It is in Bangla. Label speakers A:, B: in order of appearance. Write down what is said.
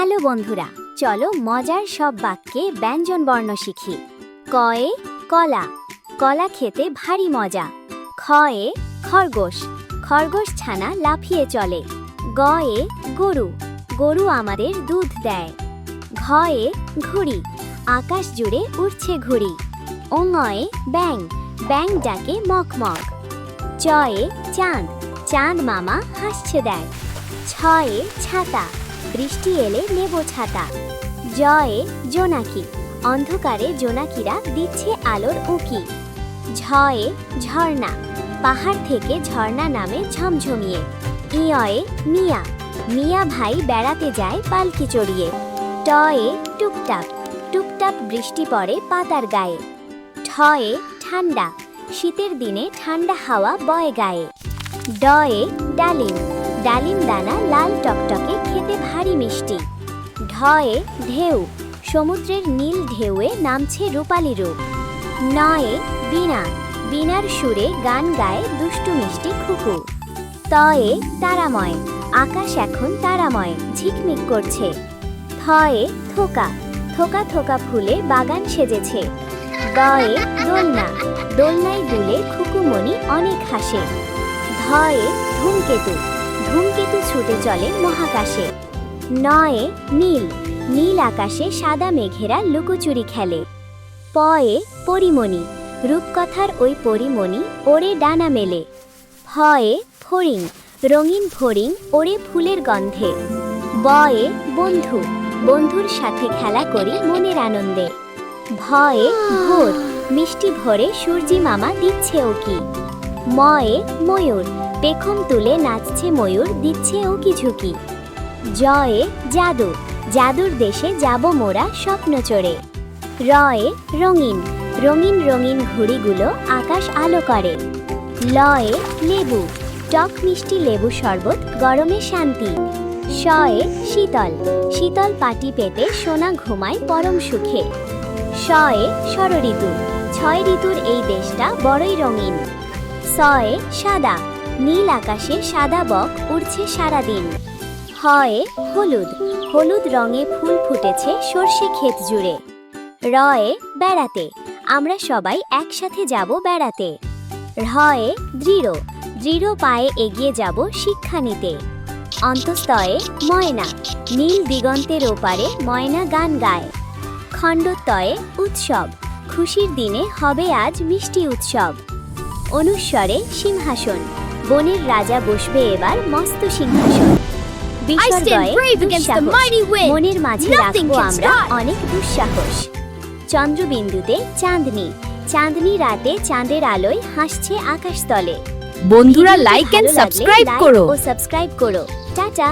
A: হ্যালো বন্ধুরা, চলো মজার সব বাক্যে ব্যঞ্জন বর্ণ শিখি। কয়ে কলা, কলা খেতে ভারী মজা। খয়ে খরগোশ, খরগোশ ছানা লাফিয়ে চলে। গয়ে গরু, গরু আমাদের দুধ দেয়। ঘয়ে ঘুড়ি, আকাশ জুড়ে উড়ছে ঘুড়ি। ওঙয়ে ব্যাঙ, ব্যাঙ ডাকে মকমক। চয়ে চাঁদ, চাঁদ মামা হাসছে দেখ। ছয়ে ছাতা, বৃষ্টি এলে নেব ছাতা। জয়ে জোনাকি, অন্ধকারে জোনাকিরা দিচ্ছে আলোর উঁকি। ঝয়ে ঝর্ণা, পাহাড় থেকে ঝর্ণা নামে ঝমঝমিয়ে। ইয়য়ে মিয়া, মিয়া ভাই বেড়াতে যায় পালকি চড়িয়ে। টয়ে টুপটাপ, টুপটাপ বৃষ্টি পড়ে পাতার গায়ে। ঠয়ে ঠান্ডা, শীতের দিনে ঠান্ডা হাওয়া বয় গায়ে। ডয়ে ডালিম, ডালিম দানা লাল টকটকে খেতে ভারী মিষ্টি। ঢয়ে ঢেউ, সমুদ্রের নীল ঢেউয়ে নামছে রূপালি রূপ। নয়ে বীণা, বীণার সুরে গান গায় দুষ্টু মিষ্টি খুকু। তয়ে তারাময়, আকাশ এখন তারাময় ঝিকমিক করছে। থয়ে থোকা, থোকা থোকা ফুলে বাগান সেজেছে। দয়ে দোলনা, দোলনায় দুলে খুকুমণি অনেক হাসে। ধয়ে ধূমকেতু, ধূমকেতু ছুটে চলে মহাকাশে। নয়ে নীল, নীল আকাশে সাদা মেঘেরা লুকোচুরি খেলে। পয়ে পরিমণি, রূপকথার ওই পরিমণি ওরে ডানা মেলে। ফয়ে ফড়িং, রঙিন ফড়িং ওরে ফুলের গন্ধে। বয়ে বন্ধু, বন্ধুর সাথে খেলা করি মনের আনন্দে। ভয়ে ভোর, মিষ্টি ভোরে সূর্যি মামা দিচ্ছে ওকি। ময়ে ময়ূর, পেখম তুলে নাচছে ময়ূর দিচ্ছে ওকি ঝুঁকি। জয়ে জাদু, জাদুর দেশে যাব মোরা স্বপ্ন চড়ে। রয়ে রঙিন, রঙিন রঙিন ঘুড়িগুলো আকাশ আলো করে। লয়ে লেবু, টক মিষ্টি লেবু শরবত গরমে শান্তি। শয়ে শীতল, শীতল পাটি পেতে সোনা ঘুমায় পরম সুখে। শয়ে ষড়ঋতু, 6 ঋতুর এই দেশটা বড়ই রঙিন। শয়ে সাদা, নীল আকাশে সাদা বক উড়ছে সারাদিন। হয়ে হলুদ, হলুদ রঙে ফুল ফুটেছে সর্ষে ক্ষেত জুড়ে। রয়ে বেড়াতে, আমরা সবাই একসাথে যাব বেড়াতে। রয়ে দৃঢ়, দৃঢ় পায়ে এগিয়ে যাব শিক্ষা নিতে। অন্তস্তয়ে ময়না, নীল দিগন্তের ওপারে ময়না গান গায়। খণ্ডত্বয়ে উৎসব, খুশির দিনে হবে আজ মিষ্টি উৎসব। অনুস্বরে সিংহাসন, বনের রাজা বসবে এবার মস্ত সিংহাসন। বিসর্গয়ে দুঃসাহস, মনের মাঝে রাখবো আমরা অনেক দুঃসাহস। চন্দ্রবিন্দুতে চাঁদনি, চাঁদনি রাতে চাঁদের আলোয় হাসছে আকাশতলে।
B: বন্ধুরা লাইক এন্ড সাবস্ক্রাইব করো।
A: ও সাবস্ক্রাইব করো। টাটা।